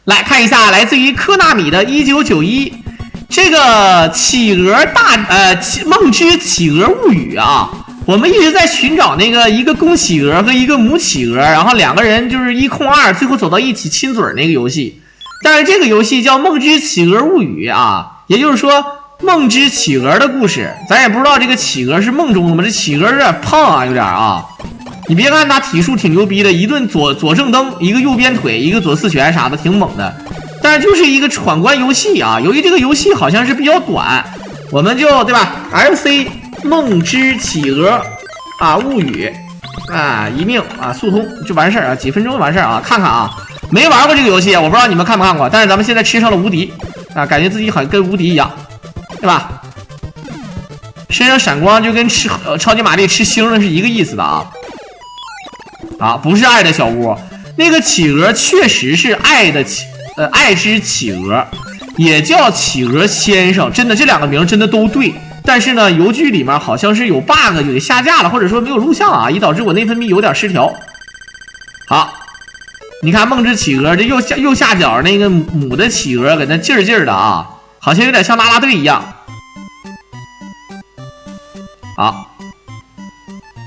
来看一下，来自于科纳米的1991这个梦之企鹅物语啊。我们一直在寻找那个一个公企鹅和一个母企鹅，然后两个人就是1控2，最后走到一起亲嘴那个游戏。但是这个游戏叫梦之企鹅物语啊，也就是说梦之企鹅的故事。咱也不知道这个企鹅是梦中的吗？这企鹅有点胖啊，有点啊。你别看他体术挺牛逼的，一顿左正蹬，一个右边腿，一个左四拳啥的，挺猛的。但是就是一个闯关游戏啊，由于这个游戏好像是比较短，我们就对吧 ？FC 梦之企鹅啊物语啊一命啊速通就完事儿啊，几分钟就完事儿啊。看看啊，没玩过这个游戏，我不知道你们看没看过，但是咱们现在吃上了无敌啊，感觉自己好像跟无敌一样，对吧？身上闪光就跟吃超级玛丽吃星的是一个意思的啊。啊，不是爱的小屋，那个企鹅确实是爱之企鹅，也叫企鹅先生，真的这两个名真的都对。但是呢，游剧里面好像是有 bug， 有给下架了，或者说没有录像啊，以导致我内分泌有点失调。好，你看梦之企鹅这右下角那个母的企鹅搁那劲儿的啊，好像有点像啦啦队一样。好，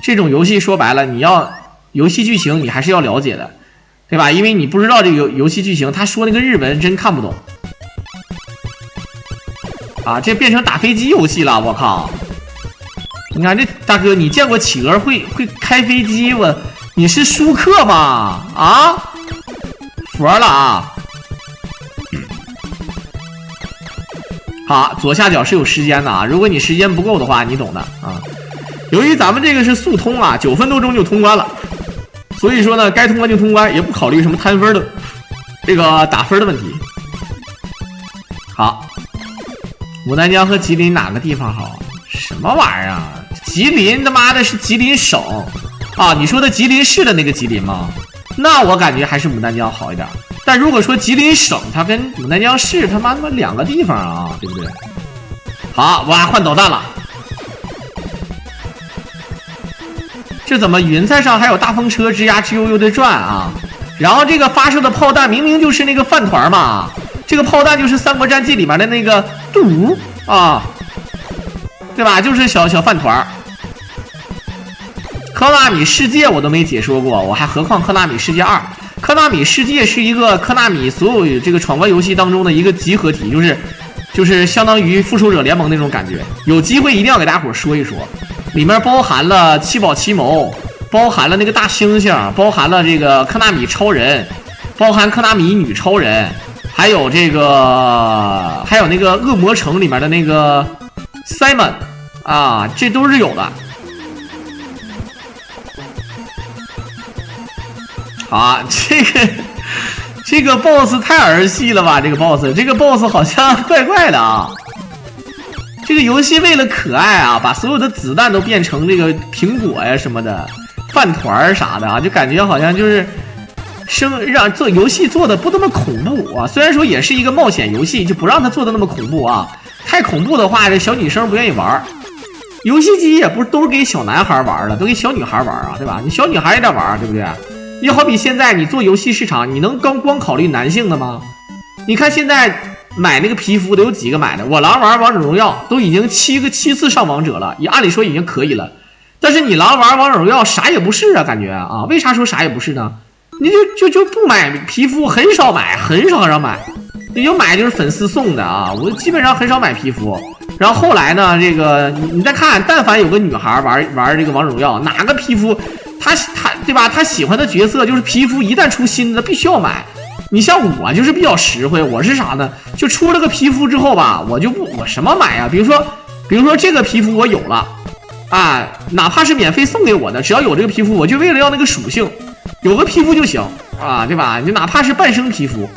这种游戏说白了，你要游戏剧情你还是要了解的，对吧？因为你不知道这个游戏剧情，他说那个日文真看不懂。啊，这变成打飞机游戏了，我靠！你看这大哥，你见过企鹅会开飞机？你是舒克吗？啊，佛了啊！好，左下角是有时间的啊，如果你时间不够的话，你懂的啊。由于咱们这个是速通啊，9分多钟就通关了，所以说呢，该通关就通关，也不考虑什么摊分的这个打分的问题。好。牡丹江和吉林哪个地方好？什么玩意儿啊？吉林他妈的是吉林省啊！你说的吉林市的那个吉林吗？那我感觉还是牡丹江好一点。但如果说吉林省，它跟牡丹江市他妈两个地方啊，对不对？好，哇，换导弹了。这怎么云彩上还有大风车吱呀吱悠悠的转啊？然后这个发射的炮弹明明就是那个饭团嘛。这个炮弹就是《三国战记》里面的那个肚啊，对吧？就是小饭团。科纳米世界我都没解说过，我还何况科纳米世界2？科纳米世界是一个科纳米所有这个闯关游戏当中的一个集合体，就是相当于复仇者联盟那种感觉。有机会一定要给大伙说一说，里面包含了七宝奇谋，包含了那个大猩猩，包含了这个科纳米超人，包含科纳米女超人。还有那个恶魔城里面的那个 Simon 啊，这都是有的。啊，这个 boss 太儿戏了吧？这个 boss 好像怪怪的啊。这个游戏为了可爱啊，把所有的子弹都变成这个苹果呀什么的，饭团啥的啊，就感觉好像就是。让做游戏做的不那么恐怖啊，虽然说也是一个冒险游戏，就不让它做的那么恐怖啊。太恐怖的话，这小女生不愿意玩。游戏机也不是都是给小男孩玩的，都给小女孩玩啊，对吧？你小女孩也得玩，对不对？你好比现在你做游戏市场，你能光考虑男性的吗？你看现在买那个皮肤的有几个买的？我狼玩王者荣耀都已经7次上王者了，按理说已经可以了。但是你狼玩王者荣耀啥也不是啊，感觉啊，为啥说啥也不是呢？你就不买皮肤，很少买，很少买，你就买就是粉丝送的啊。我基本上很少买皮肤。然后后来呢，这个你再看，但凡有个女孩玩这个王者荣耀，哪个皮肤，她对吧？她喜欢的角色就是皮肤，一旦出新的必须要买。你像我就是比较实惠，我是啥呢？就出了个皮肤之后吧，我什么买啊？比如说这个皮肤我有了啊，哪怕是免费送给我的，只要有这个皮肤，我就为了要那个属性。有个皮肤就行啊，对吧？你哪怕是半生皮肤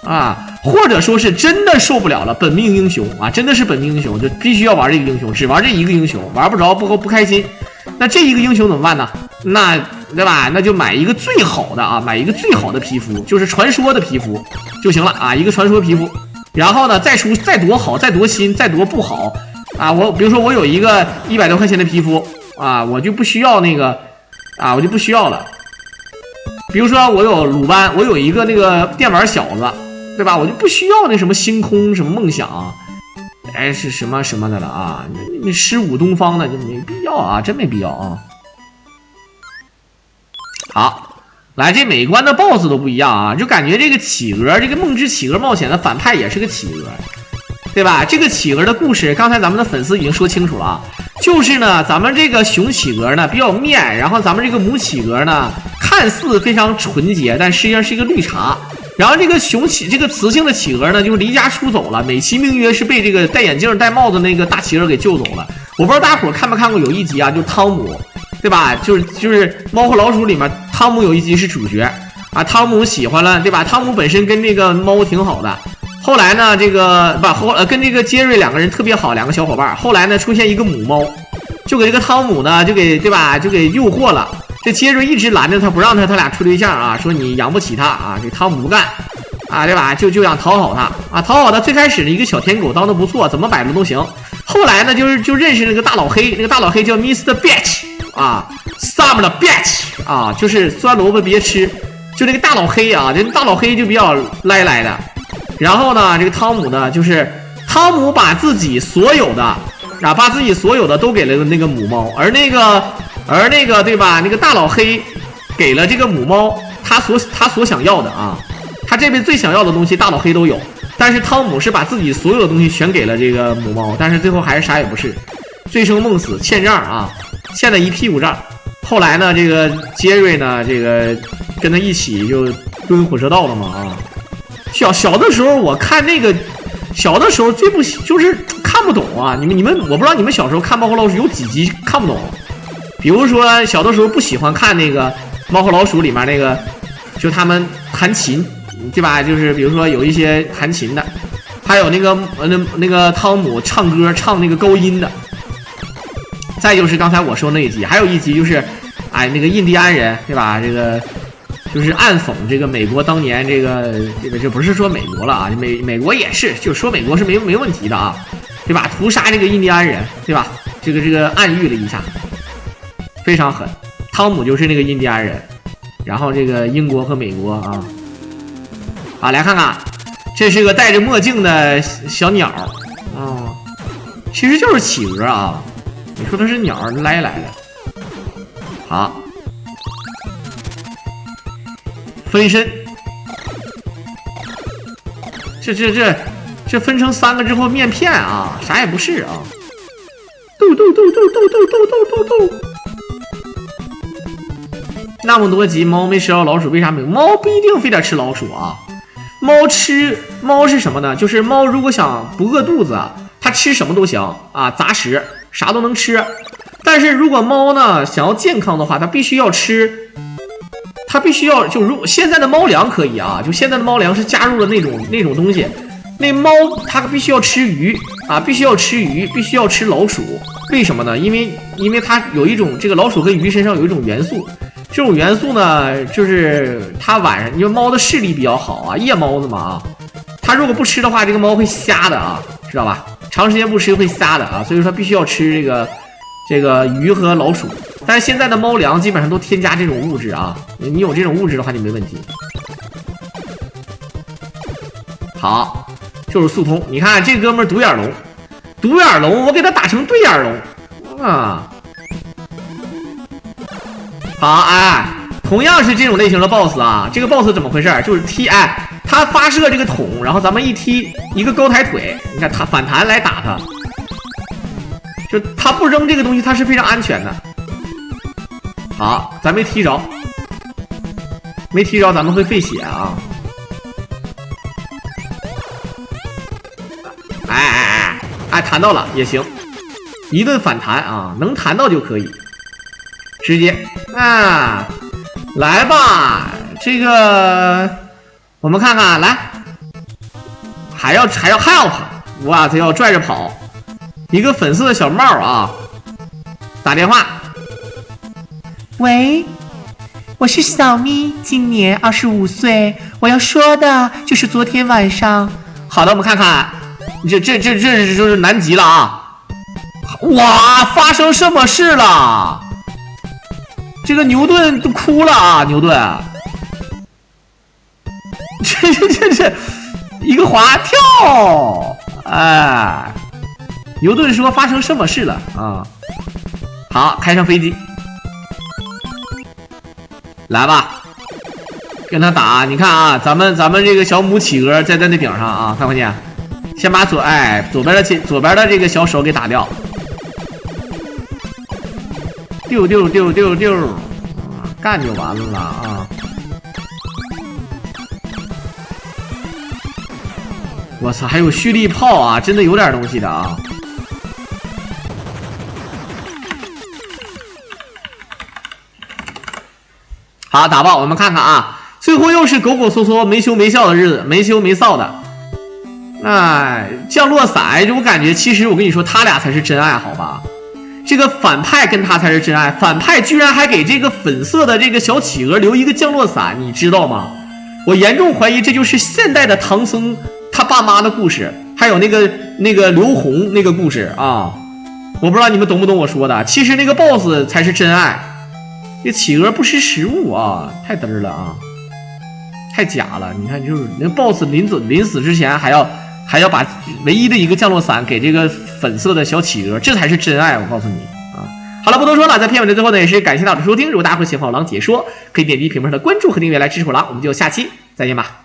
啊，或者说是真的受不了了，本命英雄啊，真的是本命英雄，就必须要玩这个英雄，只玩这一个英雄，玩不着不开心。那这一个英雄怎么办呢？那对吧？那就买一个最好的啊，买一个最好的皮肤，就是传说的皮肤就行了啊，一个传说皮肤。然后呢，再出再多好，再多新，再多不好啊，比如说我有一个100多块钱的皮肤啊，我就不需要那个啊，我就不需要了。比如说我有鲁班，我有一个那个电玩小子，对吧？我就不需要那什么星空什么梦想，哎是什么什么的了啊？那狮舞东方的就没必要啊，真没必要啊。好，来这每一关的 BOSS 都不一样啊，就感觉这个企鹅，这个梦之企鹅冒险的反派也是个企鹅，对吧？这个企鹅的故事，刚才咱们的粉丝已经说清楚了啊，就是呢，咱们这个雄企鹅呢比较面，然后咱们这个母企鹅呢看似非常纯洁，但实际上是一个绿茶。然后这个这个雌性的企鹅呢就离家出走了，美其名曰是被这个戴眼镜戴帽子那个大企鹅给救走了。我不知道大伙看没看过有一集啊，就汤姆。对吧？就是猫和老鼠里面，汤姆有一集是主角啊。汤姆喜欢了，对吧？汤姆本身跟这个猫挺好的，后来呢，这个跟这个杰瑞两个人特别好，两个小伙伴。后来呢，出现一个母猫，就给这个汤姆呢，对吧？就给诱惑了。这杰瑞一直拦着他，不让他俩处对象啊，说你养不起他啊。这汤姆不干啊，对吧？就想讨好他啊，讨好他。最开始的一个小舔狗当的不错，怎么摆弄都行。后来呢，就认识那个大老黑，那个大老黑叫 Mr. Bitch。啊 ，Sam 的 bitch 啊，就是酸萝卜别吃，就那个大老黑啊，这大老黑就比较赖的。然后呢，这个汤姆呢，就是汤姆把自己所有的都给了那个母猫，而那个对吧？那个大老黑给了这个母猫他所想要的啊，他这辈子最想要的东西大老黑都有，但是汤姆是把自己所有的东西全给了这个母猫，但是最后还是啥也不是，醉生梦死，欠账啊。欠了一屁股账，后来呢，这个杰瑞呢，这个跟他一起就蹲火车道了嘛啊。小的时候我看那个，小的时候最不就是看不懂啊。你们，我不知道你们小时候看《猫和老鼠》有几集看不懂。比如说小的时候不喜欢看那个《猫和老鼠》里面那个，就他们弹琴，对吧？就是比如说有一些弹琴的，还有那个汤姆唱歌唱那个高音的。再就是刚才我说那一集，还有一集就是，哎，那个印第安人，对吧？这个就是暗讽这个美国当年这不是说美国了啊，美国也是，就是说美国是没问题的啊，对吧？屠杀这个印第安人，对吧？这个暗喻了一下，非常狠。汤姆就是那个印第安人，然后这个英国和美国啊，好来看看，这是个戴着墨镜的小鸟啊，其实就是企鹅啊。你说它是鸟来的，好，分身，这分成3个之后面片啊，啥也不是啊，斗，那么多集猫没吃到老鼠，为啥没有？猫不一定非得吃老鼠啊，猫是什么呢？就是猫如果想不饿肚子，它吃什么都行啊，杂食。啥都能吃，但是如果猫呢想要健康的话，它必须要现在的猫粮可以啊，就现在的猫粮是加入了那种东西，那猫它必须要吃鱼啊，必须要吃老鼠，为什么呢？因为它有一种这个老鼠和鱼身上有一种元素，这种元素呢就是它晚上因为猫的视力比较好啊，夜猫子嘛啊，它如果不吃的话，这个猫会瞎的啊，知道吧？长时间不吃会瞎的啊，所以说必须要吃这个鱼和老鼠。但是现在的猫粮基本上都添加这种物质啊，你有这种物质的话就没问题。好，就是速通。你看这哥们儿独眼龙，我给他打成对眼龙啊。好，哎，同样是这种类型的 BOSS 啊，这个 BOSS 怎么回事？就是他发射这个桶，然后咱们一踢一个高抬腿，你看他反弹来打他，就他不扔这个东西，他是非常安全的。好，咱没踢着，咱们会费血啊。哎，弹到了也行，一顿反弹啊，能弹到就可以，直接啊，来吧，这个。我们看看，来，还要 help， 哇，他要拽着跑，一个粉色的小帽啊，打电话，喂，我是小咪，今年25岁，我要说的就是昨天晚上。好的，我们看看，这就是南极了啊，哇，发生什么事了？这个牛顿都哭了啊，牛顿。这一个滑跳，哎，牛顿说发生什么事了啊？好，开上飞机，来吧，跟他打。你看啊，咱们这个小母企鹅在那顶上啊，看不见？先把左边的这个小手给打掉，丢，干就完了啊！我操，还有蓄力炮啊，真的有点东西的啊！好，打爆！我们看看啊，最后又是狗狗嗦嗦、没羞没臊的日子，没羞没臊的。哎，降落伞，我感觉其实我跟你说，他俩才是真爱，好吧？这个反派跟他才是真爱，反派居然还给这个粉色的这个小企鹅留一个降落伞，你知道吗？我严重怀疑这就是现代的唐僧他爸妈的故事，还有那个刘洪那个故事啊！我不知道你们懂不懂我说的，其实那个 BOSS 才是真爱，这企鹅不识时务啊，太嘚儿了啊，太假了！你看，就是那 BOSS 临死之前还要把唯一的一个降落伞给这个粉色的小企鹅，这才是真爱！我告诉你啊！好了，不多说了，在片尾的最后呢，也是感谢大家的收听。如果大家会喜欢我狼解说，可以点击屏幕上的关注和订阅来支持我狼，我们就下期再见吧。